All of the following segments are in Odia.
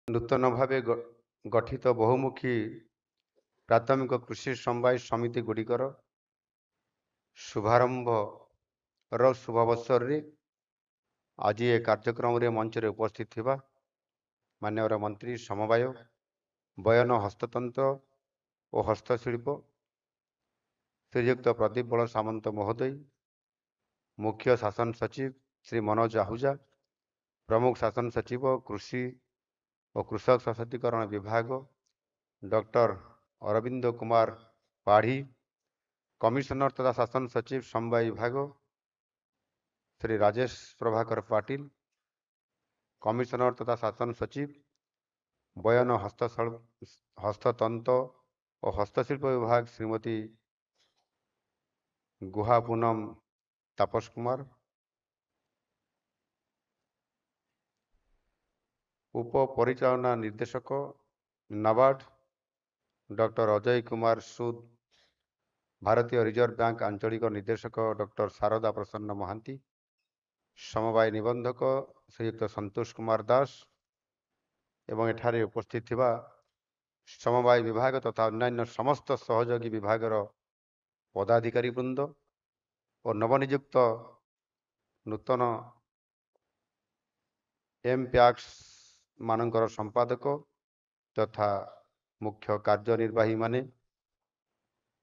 ନୂତନ ଭାବେ ଗଠିତ ବହୁମୁଖୀ ପ୍ରାଥମିକ କୃଷି ସମବାୟ ସମିତି ଗୁଡ଼ିକର ଶୁଭାରମ୍ଭର ଶୁଭାବସରରେ ଆଜି ଏ କାର୍ଯ୍ୟକ୍ରମରେ ମଞ୍ଚରେ ଉପସ୍ଥିତ ଥିବା ମାନ୍ୟବର ମନ୍ତ୍ରୀ ସମବାୟ ବୟନ ହସ୍ତତନ୍ତ ଓ ହସ୍ତଶିଳ୍ପ ଶ୍ରୀଯୁକ୍ତ ପ୍ରଦୀପ ବଳ ସାମନ୍ତ ମହୋଦୟ, ମୁଖ୍ୟ ଶାସନ ସଚିବ ଶ୍ରୀ ମନୋଜ ଆହୁଜା, ପ୍ରମୁଖ ଶାସନ ସଚିବ କୃଷି ଓ କୃଷକ ସଶକ୍ତିକରଣ ବିଭାଗ ଡକ୍ଟର ଅରବିନ୍ଦ କୁମାର ପାଢ଼ୀ, କମିଶନର ତଥା ଶାସନ ସଚିବ ସମବାୟ ବିଭାଗ ଶ୍ରୀ ରାଜେଶ ପ୍ରଭାକର ପାଟିଲ, କମିଶନର ତଥା ଶାସନ ସଚିବ ବୟନ ହସ୍ତତନ୍ତ ଓ ହସ୍ତଶିଳ୍ପ ବିଭାଗ ଶ୍ରୀମତୀ ଗୁହା ପୁନମ ତାପସ କୁମାର, ଉପ ପରିଚାଳନା ନିର୍ଦ୍ଦେଶକ ନାବାର୍ଡ ଡକ୍ଟର ଅଜୟ କୁମାର ସୁଦ, ଭାରତୀୟ ରିଜର୍ଭ ବ୍ୟାଙ୍କ ଆଞ୍ଚଳିକ ନିର୍ଦ୍ଦେଶକ ଡକ୍ଟର ଶାରଦା ପ୍ରସନ୍ନ ମହାନ୍ତି, ସମବାୟ ନିବନ୍ଧକ ଶ୍ରୀଯୁକ୍ତ ସନ୍ତୋଷ କୁମାର ଦାସ ଏବଂ ଏଠାରେ ଉପସ୍ଥିତ ଥିବା ସମବାୟ ବିଭାଗ ତଥା ଅନ୍ୟାନ୍ୟ ସମସ୍ତ ସହଯୋଗୀ ବିଭାଗର ପଦାଧିକାରୀ ବୃନ୍ଦ ଓ ନବନିଯୁକ୍ତ ନୂତନ ଏମ୍ପ୍ୟାକ୍ସ ମାନଙ୍କର ସମ୍ପାଦକ ତଥା ମୁଖ୍ୟ କାର୍ଯ୍ୟନିର୍ବାହୀ ମାନେ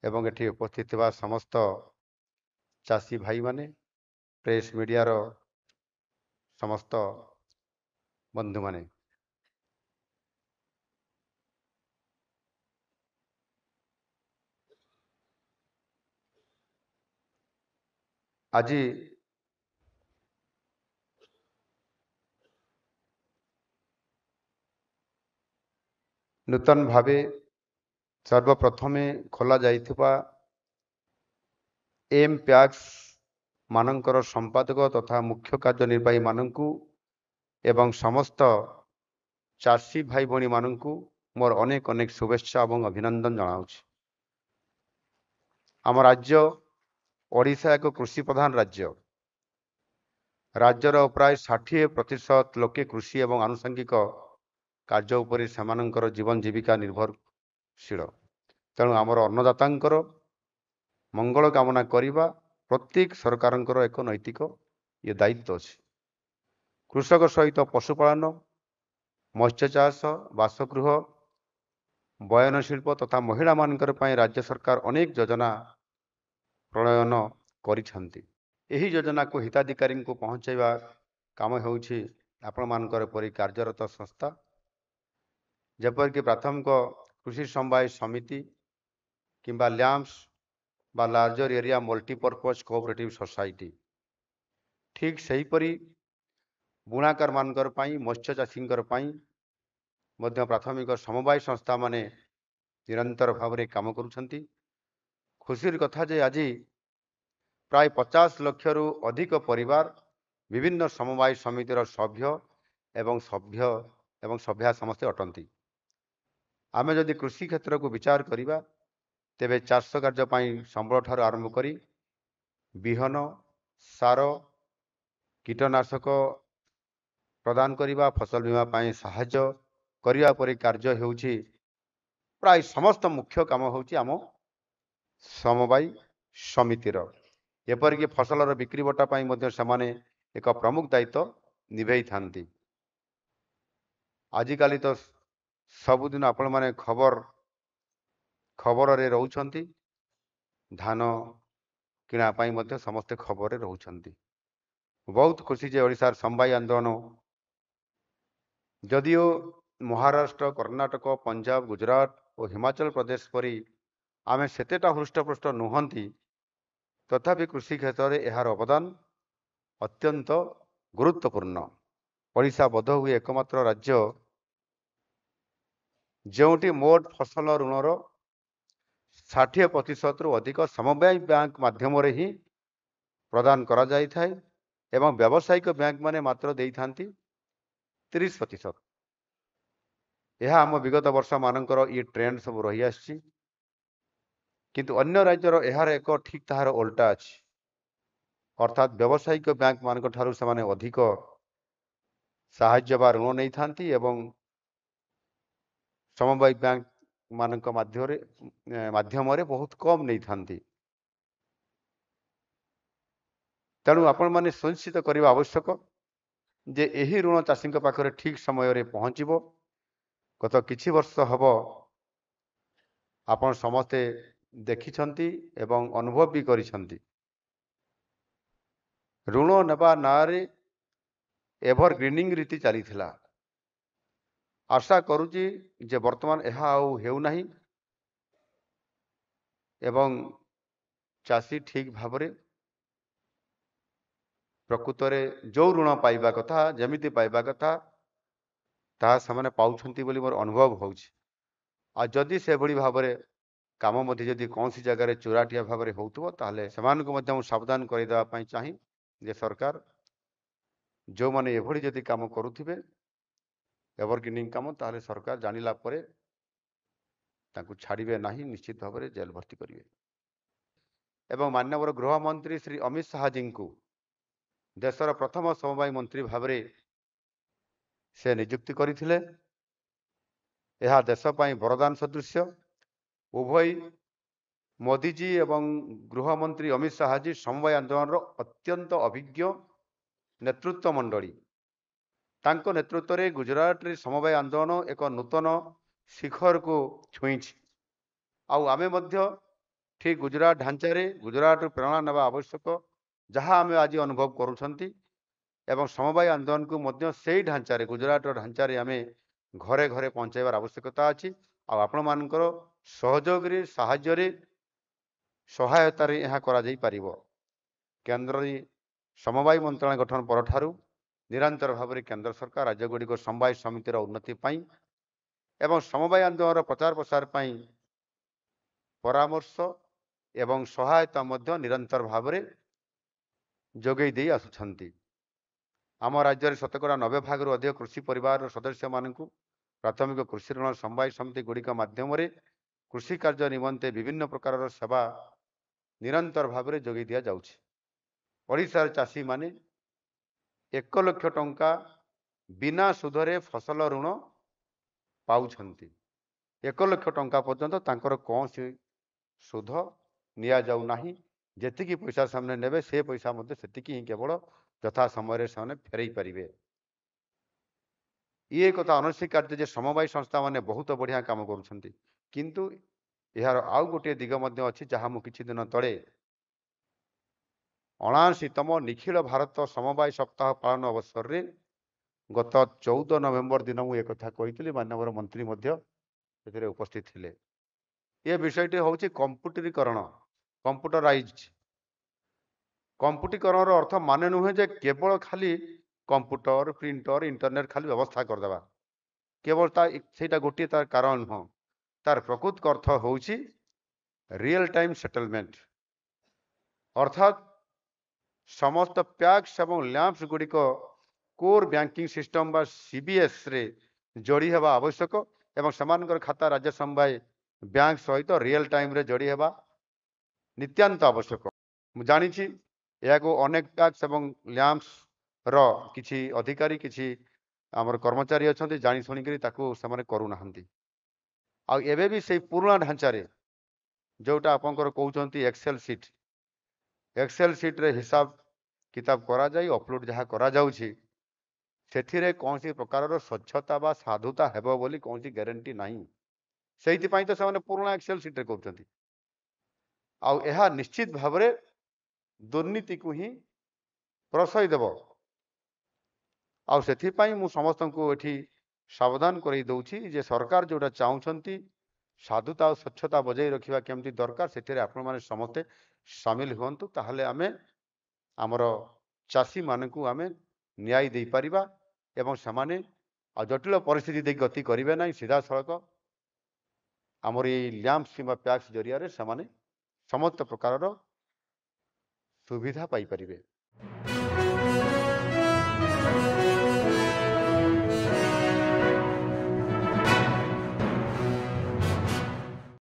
ଏବଂ ଏଠି ଉପସ୍ଥିତ ଥିବା ସମସ୍ତ ଚାଷୀ ଭାଇମାନେ, ପ୍ରେସ୍ ମିଡ଼ିଆର ସମସ୍ତ ବନ୍ଧୁମାନେ, ଆଜି ନୂତନ ଭାବେ ସର୍ବପ୍ରଥମେ ଖୋଲା ଯାଇଥିବା ଏମ୍ପ୍ୟାକ୍ସ ମାନଙ୍କର ସମ୍ପାଦକ ତଥା ମୁଖ୍ୟ କାର୍ଯ୍ୟନିର୍ବାହୀ ମାନଙ୍କୁ ଏବଂ ସମସ୍ତ ଚାଷୀ ଭାଇ ଭଉଣୀମାନଙ୍କୁ ମୋର ଅନେକ ଅନେକ ଶୁଭେଚ୍ଛା ଏବଂ ଅଭିନନ୍ଦନ ଜଣାଉଛି। ଆମ ରାଜ୍ୟ ଓଡ଼ିଶା ଏକ କୃଷି ପ୍ରଧାନ ରାଜ୍ୟ। ରାଜ୍ୟର ପ୍ରାୟ 60% ଲୋକେ କୃଷି ଏବଂ ଆନୁଷଙ୍ଗିକ କାର୍ଯ୍ୟ ଉପରେ ସେମାନଙ୍କର ଜୀବନ ଜୀବିକା ନିର୍ଭରଶୀଳ। ତେଣୁ ଆମର ଅନ୍ନଦାତାଙ୍କର ମଙ୍ଗଳ କାମନା କରିବା ପ୍ରତ୍ୟେକ ସରକାରଙ୍କର ଏକ ନୈତିକ ଦାୟିତ୍ୱ ଅଛି। କୃଷକ ସହିତ ପଶୁପାଳନ, ମତ୍ସ୍ୟ ଚାଷ, ବାସଗୃହ, ବୟନ ଶିଳ୍ପ ତଥା ମହିଳାମାନଙ୍କର ପାଇଁ ରାଜ୍ୟ ସରକାର ଅନେକ ଯୋଜନା ପ୍ରଣୟନ କରିଛନ୍ତି। ଏହି ଯୋଜନାକୁ ହିତାଧିକାରୀଙ୍କୁ ପହଞ୍ଚାଇବା କାମ ହେଉଛି ଆପଣମାନଙ୍କର ପରି କାର୍ଯ୍ୟରତ ସଂସ୍ଥା, ଯେପରିକି ପ୍ରାଥମିକ କୃଷି ସମବାୟ ସମିତି କିମ୍ବା ଲ୍ୟାମ୍ପସ୍ ବା larger area multipurpose cooperative society. ଠିକ୍ ସେହିପରି ବୁଣାକାରମାନଙ୍କର ପାଇଁ, ମତ୍ସ୍ୟ ଚାଷୀଙ୍କର ପାଇଁ ମଧ୍ୟ ପ୍ରାଥମିକ ସମବାୟ ସଂସ୍ଥାମାନେ ନିରନ୍ତର ଭାବରେ କାମ କରୁଛନ୍ତି। ଖୁସିର କଥା ଯେ ଆଜି ପ୍ରାୟ 50 ଲକ୍ଷରୁ ଅଧିକ ପରିବାର ବିଭିନ୍ନ ସମବାୟ ସମିତିର ସଭ୍ୟ ଏବଂ ସଭ୍ୟା ସମସ୍ତେ ଅଟନ୍ତି। ଆମେ ଯଦି କୃଷି କ୍ଷେତ୍ରକୁ ବିଚାର କରିବା ତେବେ ଚାଷ କାର୍ଯ୍ୟ ପାଇଁ ସମ୍ବଳ ଠାରୁ ଆରମ୍ଭ କରି ବିହନ, ସାର, କୀଟନାଶକ ପ୍ରଦାନ କରିବା, ଫସଲ ବୀମା ପାଇଁ ସାହାଯ୍ୟ କରିବା ପରି କାର୍ଯ୍ୟ ହେଉଛି ପ୍ରାୟ ସମସ୍ତ ମୁଖ୍ୟ କାମ ହେଉଛି ଆମ ସମବାୟ ସମିତିର। ଏପରିକି ଫସଲର ବିକ୍ରି ବଟା ପାଇଁ ମଧ୍ୟ ସେମାନେ ଏକ ପ୍ରମୁଖ ଦାୟିତ୍ୱ ନିଭେଇଥାନ୍ତି। ଆଜିକାଲି ତ ସବୁଦିନ ଆପଣମାନେ ଖବରରେ ରହୁଛନ୍ତି, ଧାନ କିଣା ପାଇଁ ମଧ୍ୟ ସମସ୍ତେ ଖବରରେ ରହୁଛନ୍ତି। ବହୁତ ଖୁସି ଯେ ଓଡ଼ିଶାର ସମବାୟ ଆନ୍ଦୋଳନ ଯଦିଓ ମହାରାଷ୍ଟ୍ର, କର୍ଣ୍ଣାଟକ, ପଞ୍ଜାବ, ଗୁଜରାଟ ଓ ହିମାଚଳ ପ୍ରଦେଶ ପରି ଆମେ ସେତେଟା ହୃଷ୍ଟପୃଷ୍ଟ ନୁହନ୍ତି, ତଥାପି କୃଷି କ୍ଷେତ୍ରରେ ଏହାର ଅବଦାନ ଅତ୍ୟନ୍ତ ଗୁରୁତ୍ୱପୂର୍ଣ୍ଣ। ଓଡ଼ିଶା ବୋଧହୁଏ ଏକମାତ୍ର ରାଜ୍ୟ ଯେଉଁଠି ମୋଟ ଫସଲ ଋଣର 60%ରୁ ଅଧିକ ସମବାୟ ବ୍ୟାଙ୍କ ମାଧ୍ୟମରେ ହିଁ ପ୍ରଦାନ କରାଯାଇଥାଏ ଏବଂ ବ୍ୟବସାୟିକ ବ୍ୟାଙ୍କମାନେ ମାତ୍ର ଦେଇଥାନ୍ତି 30%। ଏହା ଆମ ବିଗତ ବର୍ଷମାନଙ୍କର ଏ ଟ୍ରେଣ୍ଡ ସବୁ ରହିଆସିଛି। କିନ୍ତୁ ଅନ୍ୟ ରାଜ୍ୟର ଏହାର ଏକ ଠିକ୍ ତାହାର ଓଲଟା ଅଛି, ଅର୍ଥାତ୍ ବ୍ୟବସାୟିକ ବ୍ୟାଙ୍କମାନଙ୍କ ଠାରୁ ସେମାନେ ଅଧିକ ସାହାଯ୍ୟ ବା ଋଣ ନେଇଥାନ୍ତି ଏବଂ ସମବାୟ ବ୍ୟାଙ୍କ ମାନଙ୍କ ମାଧ୍ୟମରେ ବହୁତ କମ୍ ନେଇଥାନ୍ତି। ତେଣୁ ଆପଣମାନେ ସୁନିଶ୍ଚିତ କରିବା ଆବଶ୍ୟକ ଯେ ଏହି ଋଣ ଚାଷୀଙ୍କ ପାଖରେ ଠିକ୍ ସମୟରେ ପହଞ୍ଚିବ। ଗତ କିଛି ବର୍ଷ ହେବ ଆପଣ ସମସ୍ତେ ଦେଖିଛନ୍ତି ଏବଂ ଅନୁଭବ ବି କରିଛନ୍ତି। ଋଣ ନେବା ନାଁରେ ଏଭରଗ୍ରିନିଂ ରୀତି ଚାଲିଥିଲା। ଆଶା କରୁଛି ଯେ ବର୍ତ୍ତମାନ ଏହା ଆଉ ହେଉନାହିଁ ଏବଂ ଚାଷୀ ଠିକ୍ ଭାବରେ ପ୍ରକୃତରେ ଯେଉଁ ଋଣ ପାଇବା କଥା ଯେମିତି ପାଇବା କଥା ତାହା ସେମାନେ ପାଉଛନ୍ତି ବୋଲି ମୋର ଅନୁଭବ ହେଉଛି। ଆଉ ଯଦି ସେଭଳି ଭାବରେ କାମ ମଧ୍ୟ ଯଦି କୌଣସି ଜାଗାରେ ଚୋରାଟିଆ ଭାବରେ ହେଉଥିବ ତାହେଲେ ସେମାନଙ୍କୁ ମଧ୍ୟ ମୁଁ ସାବଧାନ କରିଦେବା ପାଇଁ ଚାହିଁ ଯେ ସରକାର ଯେଉଁମାନେ ଏଭଳି ଯଦି କାମ କରୁଥିବେ ଏଭରଗ୍ରିନିଂ କାମ ତାହେଲେ ସରକାର ଜାଣିଲା ପରେ ତାଙ୍କୁ ଛାଡ଼ିବେ ନାହିଁ, ନିଶ୍ଚିତ ଭାବରେ ଜେଲ ଭର୍ତ୍ତି କରିବେ। ଏବଂ ମାନ୍ୟବର ଗୃହମନ୍ତ୍ରୀ ଶ୍ରୀ ଅମିତ ଶାହାଜୀଙ୍କୁ ଦେଶର ପ୍ରଥମ ସମବାୟ ମନ୍ତ୍ରୀ ଭାବରେ ସେ ନିଯୁକ୍ତି କରିଥିଲେ। ଏହା ଦେଶ ପାଇଁ ବରଦାନ ସଦୃଶ୍ୟ। ଉଭୟ ମୋଦିଜୀ ଏବଂ ଗୃହମନ୍ତ୍ରୀ ଅମିତ ଶାହାଜୀ ସମବାୟ ଆନ୍ଦୋଳନର ଅତ୍ୟନ୍ତ ଅଭିଜ୍ଞ ନେତୃତ୍ୱ ମଣ୍ଡଳୀ। ତାଙ୍କ ନେତୃତ୍ୱରେ ଗୁଜରାଟରେ ସମବାୟ ଆନ୍ଦୋଳନ ଏକ ନୂତନ ଶିଖରକୁ ଛୁଇଁଛି। ଆଉ ଆମେ ମଧ୍ୟ ଠିକ୍ ଗୁଜରାଟ ଢାଞ୍ଚାରେ ଗୁଜରାଟରୁ ପ୍ରେରଣା ନେବା ଆବଶ୍ୟକ, ଯାହା ଆମେ ଆଜି ଅନୁଭବ କରୁଛନ୍ତି ଏବଂ ସମବାୟ ଆନ୍ଦୋଳନକୁ ମଧ୍ୟ ସେଇ ଢାଞ୍ଚାରେ ଗୁଜରାଟର ଢାଞ୍ଚାରେ ଆମେ ଘରେ ଘରେ ପହଞ୍ଚାଇବାର ଆବଶ୍ୟକତା ଅଛି। ଆଉ ଆପଣମାନଙ୍କର ସହଯୋଗରେ ସାହାଯ୍ୟରେ ସହାୟତାରେ ଏହା କରାଯାଇପାରିବ। କେନ୍ଦ୍ରରେ ସମବାୟ ମନ୍ତ୍ରଣାଳୟ ଗଠନ ପରଠାରୁ ନିରନ୍ତର ଭାବରେ କେନ୍ଦ୍ର ସରକାର ରାଜ୍ୟଗୁଡ଼ିକ ସମବାୟ ସମିତିର ଉନ୍ନତି ପାଇଁ ଏବଂ ସମବାୟ ଆନ୍ଦୋଳନର ପ୍ରଚାର ପ୍ରସାର ପାଇଁ ପରାମର୍ଶ ଏବଂ ସହାୟତା ମଧ୍ୟ ନିରନ୍ତର ଭାବରେ ଯୋଗାଇ ଦେଇ ଆସୁଛନ୍ତି। ଆମ ରାଜ୍ୟରେ ଶତକଡ଼ା 90% ଅଧିକ କୃଷି ପରିବାରର ସଦସ୍ୟମାନଙ୍କୁ ପ୍ରାଥମିକ କୃଷି ଋଣ ସମବାୟ ସମିତି ଗୁଡ଼ିକ ମାଧ୍ୟମରେ କୃଷି କାର୍ଯ୍ୟ ନିମନ୍ତେ ବିଭିନ୍ନ ପ୍ରକାରର ସେବା ନିରନ୍ତର ଭାବରେ ଯୋଗାଇ ଦିଆଯାଉଛି। ଓଡ଼ିଶାର ଚାଷୀମାନେ 1 ଲକ୍ଷ ଟଙ୍କା ବିନା ସୁଧରେ ଫସଲ ଋଣ ପାଉଛନ୍ତି। 1 ଲକ୍ଷ ଟଙ୍କା ପର୍ଯ୍ୟନ୍ତ ତାଙ୍କର କୌଣସି ସୁଧ ନିଆଯାଉ ନାହିଁ। ଯେତିକି ପଇସା ସେମାନେ ନେବେ ସେ ପଇସା ମଧ୍ୟ ସେତିକି ହିଁ କେବଳ ଯଥା ସମୟରେ ସେମାନେ ଫେରାଇ ପାରିବେ। ଇଏ କଥା ଅନସ୍ୱୀକାର୍ଯ୍ୟ ଯେ ସମବାୟ ସଂସ୍ଥାମାନେ ବହୁତ ବଢ଼ିଆ କାମ କରୁଛନ୍ତି, କିନ୍ତୁ ଏହାର ଆଉ ଗୋଟିଏ ଦିଗ ମଧ୍ୟ ଅଛି, ଯାହା ମୁଁ କିଛି ଦିନ ତଳେ 79ତମ ନିଖିଳ ଭାରତ ସମବାୟ ସପ୍ତାହ ପାଳନ ଅବସରରେ ଗତ 14 ନଭେମ୍ବର ଦିନ ମୁଁ ଏକଥା କହିଥିଲି। ମାନ୍ୟବର ମନ୍ତ୍ରୀ ମଧ୍ୟ ସେଥିରେ ଉପସ୍ଥିତ ଥିଲେ। ଏ ବିଷୟଟି ହେଉଛି କମ୍ପ୍ୟୁଟରୀକରଣ, କମ୍ପ୍ୟୁଟରାଇଜ୍ଡ। କମ୍ପ୍ୟୁଟରୀକରଣର ଅର୍ଥ ମାନେ ନୁହେଁ ଯେ କେବଳ ଖାଲି କମ୍ପ୍ୟୁଟର, ପ୍ରିଣ୍ଟର, ଇଣ୍ଟରନେଟ୍ ଖାଲି ବ୍ୟବସ୍ଥା କରିଦେବା, କେବଳ ସେଇଟା ଗୋଟିଏ ତାର କାରଣ ନୁହଁ। ତାର ପ୍ରକୃତ ଅର୍ଥ ହେଉଛି ରିଏଲ ଟାଇମ୍ ସେଟଲମେଣ୍ଟ, ଅର୍ଥାତ୍ ସମସ୍ତ ପ୍ୟାକ୍ସ ଏବଂ ଲ୍ୟାମ୍ପସ ଗୁଡ଼ିକ କୋର୍ ବ୍ୟାଙ୍କିଂ ସିଷ୍ଟମ ବା CBSରେ ଯୋଡ଼ି ହେବା ଆବଶ୍ୟକ ଏବଂ ସେମାନଙ୍କର ଖାତା ରାଜ୍ୟ ସମବାୟ ବ୍ୟାଙ୍କ ସହିତ ରିଏଲ ଟାଇମ୍ରେ ଯୋଡ଼ି ହେବା ନିତ୍ୟାନ୍ତ ଆବଶ୍ୟକ। ମୁଁ ଜାଣିଛି ଏହାକୁ ଅନେକ ପ୍ୟାକ୍ସ ଏବଂ ଲ୍ୟାମ୍ପସର କିଛି ଅଧିକାରୀ, କିଛି ଆମର କର୍ମଚାରୀ ଅଛନ୍ତି, ଜାଣି ଶୁଣିକରି ତାକୁ ସେମାନେ କରୁନାହାନ୍ତି। ଆଉ ଏବେ ବି ସେଇ ପୁରୁଣା ଢାଞ୍ଚାରେ ଯେଉଁଟା ଆପଣଙ୍କର କହୁଛନ୍ତି ଏକ୍ସେଲ ସିଟ୍ରେ ହିସାବ କିତାବ କରାଯାଇ ଅପଲୋଡ଼ ଯାହା କରାଯାଉଛି, ସେଥିରେ କୌଣସି ପ୍ରକାରର ସ୍ୱଚ୍ଛତା ବା ସାଧୁତା ହେବ ବୋଲି କୌଣସି ଗ୍ୟାରେଣ୍ଟି ନାହିଁ। ସେଇଥିପାଇଁ ତ ସେମାନେ ପୁରୁଣା ଏକ୍ସେଲ ସିଟ୍ରେ କରୁଛନ୍ତି। ଆଉ ଏହା ନିଶ୍ଚିତ ଭାବରେ ଦୁର୍ନୀତିକୁ ହିଁ ପ୍ରଶୟ ଦେବ। ଆଉ ସେଥିପାଇଁ ମୁଁ ସମସ୍ତଙ୍କୁ ଏଠି ସାବଧାନ କରାଇ ଦେଉଛି ଯେ ସରକାର ଯେଉଁଟା ଚାହୁଁଛନ୍ତି ସାଧୁତା ଆଉ ସ୍ୱଚ୍ଛତା ବଜାଇ ରଖିବା କେମିତି ଦରକାର, ସେଥିରେ ଆପଣମାନେ ସମସ୍ତେ ସାମିଲ ହୁଅନ୍ତୁ। ତାହେଲେ ଆମେ ଆମର ଚାଷୀମାନଙ୍କୁ ଆମେ ନ୍ୟାୟ ଦେଇପାରିବା ଏବଂ ସେମାନେ ଆଉ ଜଟିଳ ପରିସ୍ଥିତି ଦେଇ ଗତି କରିବେ ନାହିଁ। ସିଧାସଳଖ ଆମର ଏଇ ଲ୍ୟାମ୍ପସ କିମ୍ବା ପ୍ୟାକ୍ସ ଜରିଆରେ ସେମାନେ ସମସ୍ତ ପ୍ରକାରର ସୁବିଧା ପାଇପାରିବେ।